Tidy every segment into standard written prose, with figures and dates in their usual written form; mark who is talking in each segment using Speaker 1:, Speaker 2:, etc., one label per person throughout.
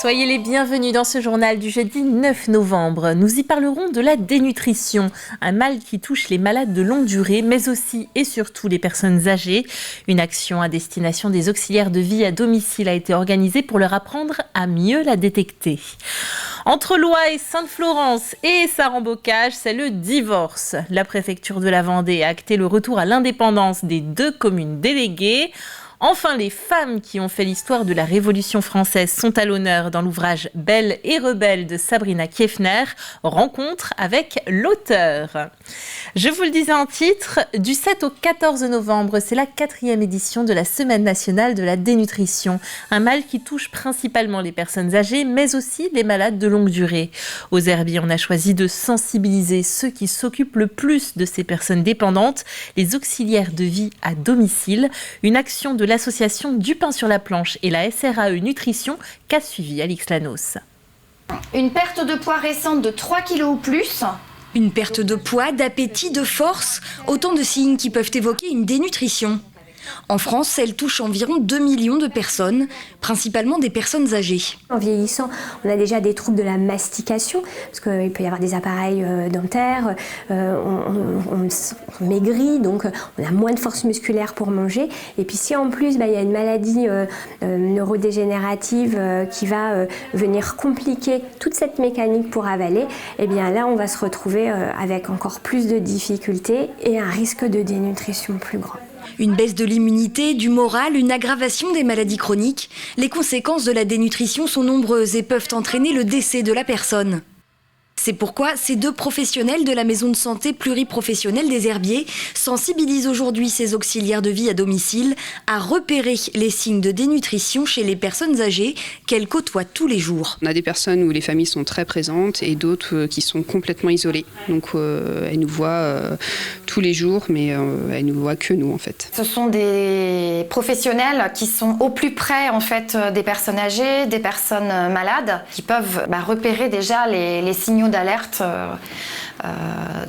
Speaker 1: Soyez les bienvenus dans ce journal du jeudi 9 novembre. Nous y parlerons de la dénutrition, un mal qui touche les malades de longue durée, mais aussi et surtout les personnes âgées. Une action à destination des auxiliaires de vie à domicile a été organisée pour leur apprendre à mieux la détecter. Entre Loie et Sainte-Florence et Sarrembocage, c'est le divorce. La préfecture de la Vendée a acté le retour à l'indépendance des deux communes déléguées. Enfin, les femmes qui ont fait l'histoire de la Révolution française sont à l'honneur dans l'ouvrage Belle et rebelle de Sabrina Kiefner, rencontre avec l'auteur. Je vous le disais en titre, du 7 au 14 novembre, c'est la 4e édition de la Semaine nationale de la dénutrition, un mal qui touche principalement les personnes âgées, mais aussi les malades de longue durée. Aux Herbiers, on a choisi de sensibiliser ceux qui s'occupent le plus de ces personnes dépendantes, les auxiliaires de vie à domicile, une action de l'association Du Pain sur la Planche et la SRAE Nutrition qu'a suivi Alix Lanos.
Speaker 2: Une perte de poids récente de 3 kg ou plus.
Speaker 3: Une perte de poids, d'appétit, de force, autant de signes qui peuvent évoquer une dénutrition. En France, elle touche environ 2 millions de personnes, principalement des personnes âgées.
Speaker 4: En vieillissant, on a déjà des troubles de la mastication, parce qu'il peut y avoir des appareils dentaires, on maigrit, donc on a moins de force musculaire pour manger. Et puis si en plus, il y a une maladie neurodégénérative qui va venir compliquer toute cette mécanique pour avaler, et bien là, on va se retrouver avec encore plus de difficultés et un risque de dénutrition plus grand.
Speaker 3: Une baisse de l'immunité, du moral, une aggravation des maladies chroniques. Les conséquences de la dénutrition sont nombreuses et peuvent entraîner le décès de la personne. C'est pourquoi ces deux professionnels de la maison de santé pluriprofessionnelle des Herbiers sensibilisent aujourd'hui ces auxiliaires de vie à domicile à repérer les signes de dénutrition chez les personnes âgées qu'elles côtoient tous les jours.
Speaker 5: On a des personnes où les familles sont très présentes et d'autres qui sont complètement isolées. Donc elles nous voient tous les jours, mais elles ne nous voient que nous en fait.
Speaker 2: Ce sont des professionnels qui sont au plus près en fait des personnes âgées, des personnes malades, qui peuvent repérer déjà les signaux d'alerte,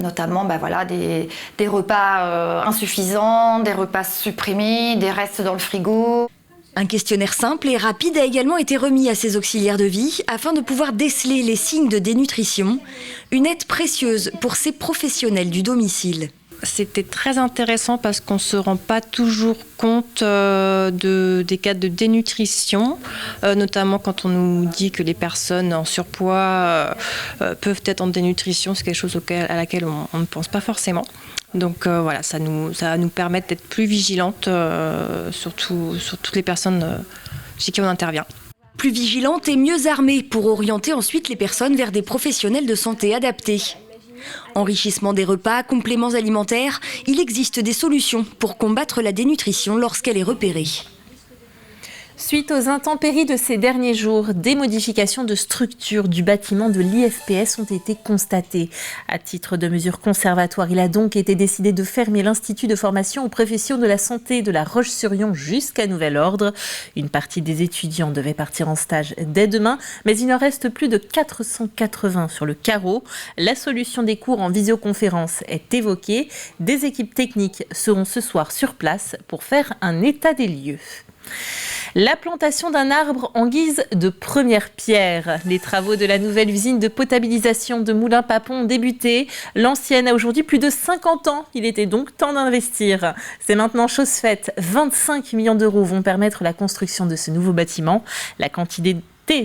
Speaker 2: notamment des repas insuffisants, des repas supprimés, des restes dans le frigo.
Speaker 3: Un questionnaire simple et rapide a également été remis à ces auxiliaires de vie afin de pouvoir déceler les signes de dénutrition, une aide précieuse pour ces professionnels du domicile.
Speaker 6: C'était très intéressant parce qu'on ne se rend pas toujours compte des cas de dénutrition, notamment quand on nous dit que les personnes en surpoids peuvent être en dénutrition. C'est quelque chose à laquelle on ne pense pas forcément. Donc voilà, ça va nous permettre d'être plus vigilantes sur toutes les personnes chez qui on intervient.
Speaker 3: Plus vigilantes et mieux armées pour orienter ensuite les personnes vers des professionnels de santé adaptés. Enrichissement des repas, compléments alimentaires, il existe des solutions pour combattre la dénutrition lorsqu'elle est repérée.
Speaker 1: Suite aux intempéries de ces derniers jours, des modifications de structure du bâtiment de l'IFPS ont été constatées. À titre de mesure conservatoire, il a donc été décidé de fermer l'Institut de formation aux professions de la santé de la Roche-sur-Yon jusqu'à nouvel ordre. Une partie des étudiants devait partir en stage dès demain, mais il en reste plus de 480 sur le carreau. La solution des cours en visioconférence est évoquée. Des équipes techniques seront ce soir sur place pour faire un état des lieux. La plantation d'un arbre en guise de première pierre. Les travaux de la nouvelle usine de potabilisation de Moulins-Papon ont débuté. L'ancienne a aujourd'hui plus de 50 ans. Il était donc temps d'investir. C'est maintenant chose faite. 25 millions d'euros vont permettre la construction de ce nouveau bâtiment. La quantité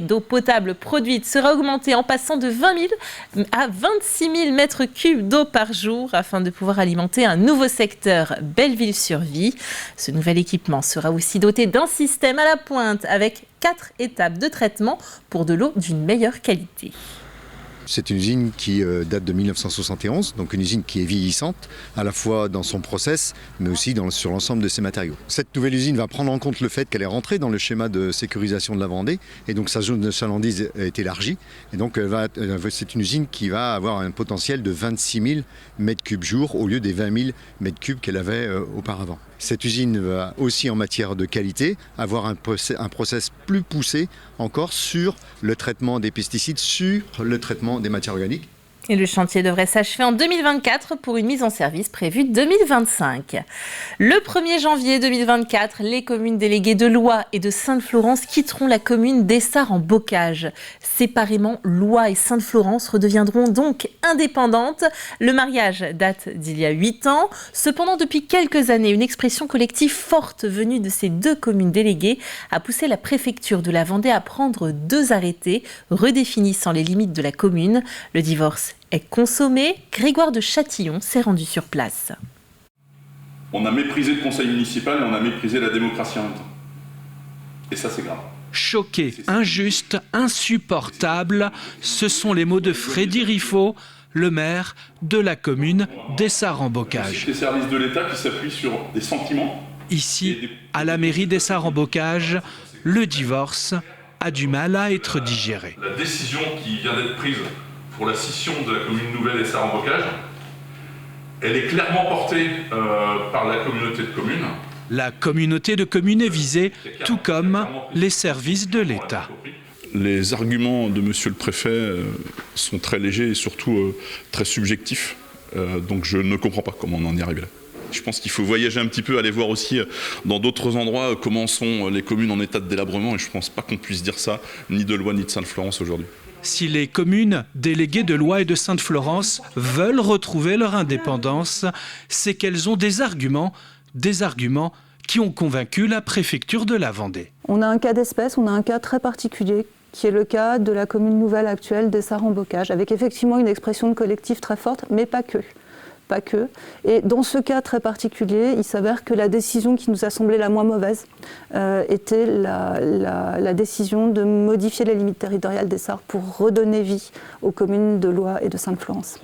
Speaker 1: d'eau potable produite sera augmentée en passant de 20 000 à 26 000 mètres cubes d'eau par jour afin de pouvoir alimenter un nouveau secteur Belleville-sur-Vie. Ce nouvel équipement sera aussi doté d'un système à la pointe avec 4 étapes de traitement pour de l'eau d'une meilleure qualité.
Speaker 7: C'est une usine qui date de 1971, donc une usine qui est vieillissante, à la fois dans son process, mais aussi sur l'ensemble de ses matériaux. Cette nouvelle usine va prendre en compte le fait qu'elle est rentrée dans le schéma de sécurisation de la Vendée, et donc sa zone de chalandise est élargie. Et donc c'est une usine qui va avoir un potentiel de 26 000 m3 jour au lieu des 20 000 m3 qu'elle avait auparavant. Cette usine va aussi, en matière de qualité, avoir un process plus poussé encore sur le traitement des pesticides, sur le traitement des matières organiques.
Speaker 1: Et le chantier devrait s'achever en 2024 pour une mise en service prévue 2025. Le 1er janvier 2024, les communes déléguées de Loie et de Sainte-Florence quitteront la commune d'Essart-en-Bocage. Séparément, Loie et Sainte-Florence redeviendront donc indépendantes. Le mariage date d'il y a 8 ans. Cependant, depuis quelques années, une expression collective forte venue de ces deux communes déléguées a poussé la préfecture de la Vendée à prendre 2 arrêtés redéfinissant les limites de la commune. Le divorce est consommé. Grégoire de Châtillon s'est rendu sur place.
Speaker 8: On a méprisé le conseil municipal et on a méprisé la démocratie en même temps. Et ça, c'est grave.
Speaker 9: Choqué, injuste, insupportable, ce sont les mots de Freddy Riffaut, le maire de la commune d'Essart-en-Bocage.
Speaker 8: C'est des services de l'État qui s'appuient sur des sentiments.
Speaker 9: Ici, à la mairie d'Essart-en-Bocage, le divorce a du mal à être digéré.
Speaker 8: La décision qui vient d'être prise pour la scission de la commune nouvelle Essart-en-Bocage, elle est clairement portée par la communauté de communes.
Speaker 9: La communauté de communes est visée, tout comme les services de l'État.
Speaker 8: Les arguments de monsieur le préfet sont très légers et surtout très subjectifs. Donc je ne comprends pas comment on en est arrivé là. Je pense qu'il faut voyager un petit peu, aller voir aussi dans d'autres endroits comment sont les communes en état de délabrement. Et je ne pense pas qu'on puisse dire ça, ni de Loie ni de Sainte-Florence aujourd'hui.
Speaker 9: Si les communes déléguées de Loie et de Sainte-Florence veulent retrouver leur indépendance, c'est qu'elles ont des arguments qui ont convaincu la préfecture de la Vendée.
Speaker 10: On a un cas d'espèce, on a un cas très particulier, qui est le cas de la commune nouvelle actuelle d'Essart-en-Bocage, avec effectivement une expression de collectif très forte, mais pas que. Et dans ce cas très particulier, il s'avère que la décision qui nous a semblé la moins mauvaise était la décision de modifier les limites territoriales d'Essart pour redonner vie aux communes de Loie et de Sainte-Florence.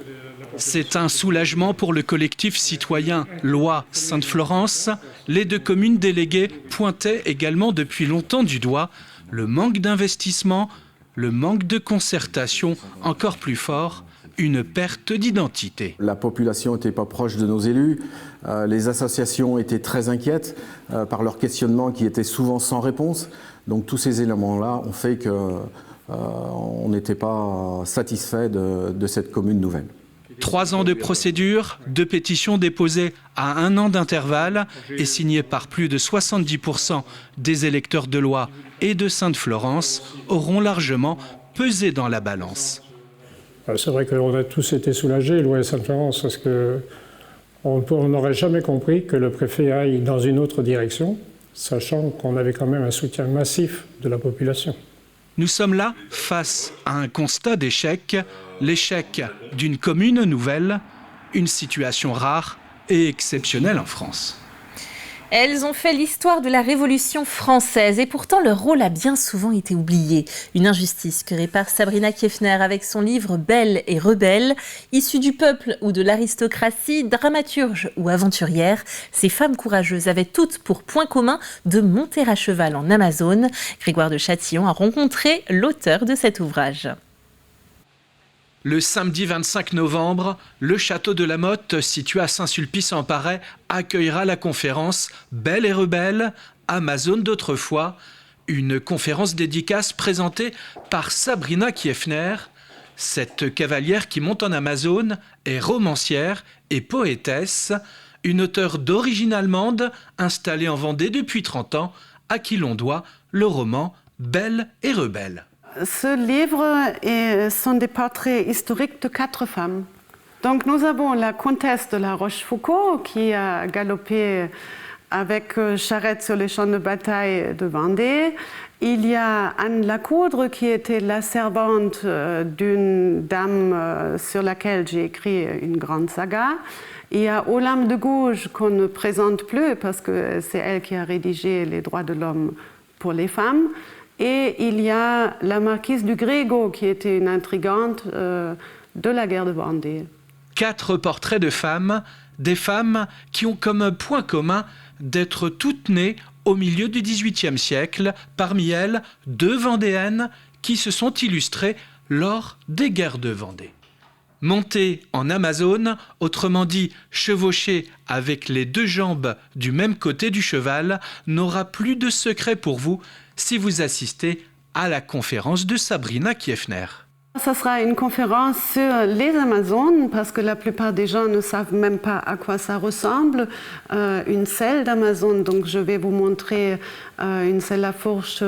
Speaker 9: C'est un soulagement pour le collectif citoyen Loie-Sainte-Florence. Les deux communes déléguées pointaient également depuis longtemps du doigt le manque d'investissement, le manque de concertation encore plus fort, une perte d'identité.
Speaker 11: La population n'était pas proche de nos élus, les associations étaient très inquiètes par leurs questionnements qui étaient souvent sans réponse. Donc tous ces éléments-là ont fait qu'on n'était pas satisfait de cette commune nouvelle.
Speaker 9: 3 ans de procédure, 2 pétitions déposées à 1 an d'intervalle et signées par plus de 70% des électeurs de Loie et de Sainte-Florence auront largement pesé dans la balance.
Speaker 12: C'est vrai qu'on a tous été soulagés, Loie et Sainte-Florence, parce qu'on n'aurait jamais compris que le préfet aille dans une autre direction, sachant qu'on avait quand même un soutien massif de la population.
Speaker 9: Nous sommes là face à un constat d'échec, l'échec d'une commune nouvelle, une situation rare et exceptionnelle en France.
Speaker 1: Elles ont fait l'histoire de la Révolution française et pourtant leur rôle a bien souvent été oublié. Une injustice que répare Sabrina Kiefner avec son livre Belle et rebelle. Issues du peuple ou de l'aristocratie, dramaturge ou aventurière, ces femmes courageuses avaient toutes pour point commun de monter à cheval en Amazone. Grégoire de Châtillon a rencontré l'auteur de cet ouvrage.
Speaker 9: Le samedi 25 novembre, le château de la Motte, situé à Saint-Sulpice-en-Parais, accueillera la conférence Belle et rebelle, Amazone d'autrefois, une conférence dédicace présentée par Sabrina Kiefner. Cette cavalière qui monte en Amazone est romancière et poétesse, une auteure d'origine allemande installée en Vendée depuis 30 ans, à qui l'on doit le roman Belle et rebelle.
Speaker 13: Ce livre sont des portraits historiques de 4 femmes. Donc nous avons la comtesse de la Rochefoucauld qui a galopé avec charrette sur les champs de bataille de Vendée. Il y a Anne Lacoudre qui était la servante d'une dame sur laquelle j'ai écrit une grande saga. Il y a Olympe de Gouges qu'on ne présente plus parce que c'est elle qui a rédigé les droits de l'homme pour les femmes. Et il y a la marquise du Grégo, qui était une intrigante de la guerre de Vendée.
Speaker 9: 4 portraits de femmes, des femmes qui ont comme point commun d'être toutes nées au milieu du XVIIIe siècle, parmi elles 2 Vendéennes qui se sont illustrées lors des guerres de Vendée. Monter en Amazone, autrement dit chevaucher avec les 2 jambes du même côté du cheval, n'aura plus de secret pour vous si vous assistez à la conférence de Sabrina Kiefner.
Speaker 13: Ce sera une conférence sur les Amazones, parce que la plupart des gens ne savent même pas à quoi ça ressemble, une selle d'Amazone. Donc je vais vous montrer une selle à fourche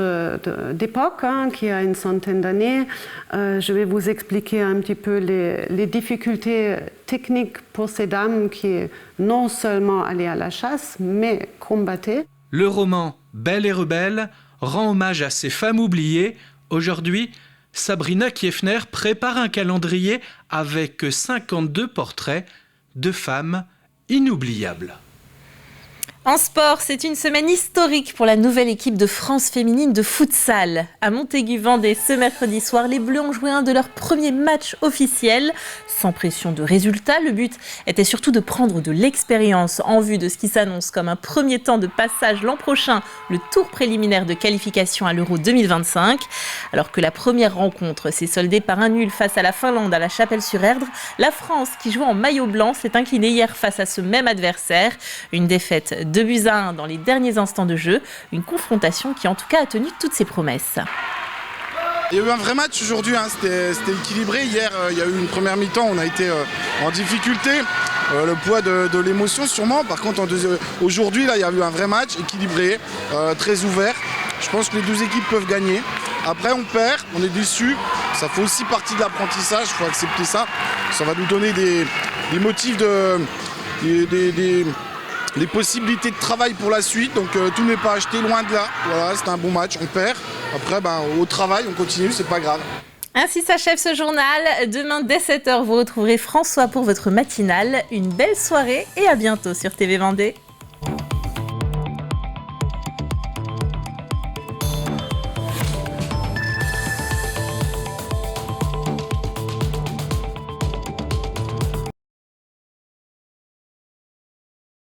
Speaker 13: d'époque, qui a une centaine d'années. Je vais vous expliquer un petit peu les difficultés techniques pour ces dames qui non seulement allaient à la chasse, mais combattaient.
Speaker 9: Le roman Belle et rebelle rend hommage à ces femmes oubliées. Aujourd'hui, Sabrina Kiefner prépare un calendrier avec 52 portraits de femmes inoubliables.
Speaker 1: En sport, c'est une semaine historique pour la nouvelle équipe de France féminine de futsal. À Montaigu-Vendée, ce mercredi soir, les Bleus ont joué un de leurs premiers matchs officiels. Sans pression de résultat, le but était surtout de prendre de l'expérience en vue de ce qui s'annonce comme un premier temps de passage l'an prochain, le tour préliminaire de qualification à l'Euro 2025. Alors que la première rencontre s'est soldée par un nul face à la Finlande à la Chapelle-sur-Erdre, la France, qui jouait en maillot blanc, s'est inclinée hier face à ce même adversaire. Une défaite 2-1 dans les derniers instants de jeu, une confrontation qui en tout cas a tenu toutes ses promesses.
Speaker 14: Il y a eu un vrai match aujourd'hui, c'était équilibré. Hier, il y a eu une première mi-temps, on a été en difficulté. Le poids de l'émotion sûrement. Par contre, aujourd'hui, là, il y a eu un vrai match équilibré, très ouvert. Je pense que les deux équipes peuvent gagner. Après, on perd, on est déçus. Ça fait aussi partie de l'apprentissage, il faut accepter ça. Ça va nous donner des motifs des possibilités de travail pour la suite, donc tout n'est pas acheté, loin de là. Voilà, c'était un bon match, on perd. Après, au travail, on continue, c'est pas grave.
Speaker 1: Ainsi s'achève ce journal. Demain, dès 7h, vous retrouverez François pour votre matinale. Une belle soirée et à bientôt sur TV Vendée.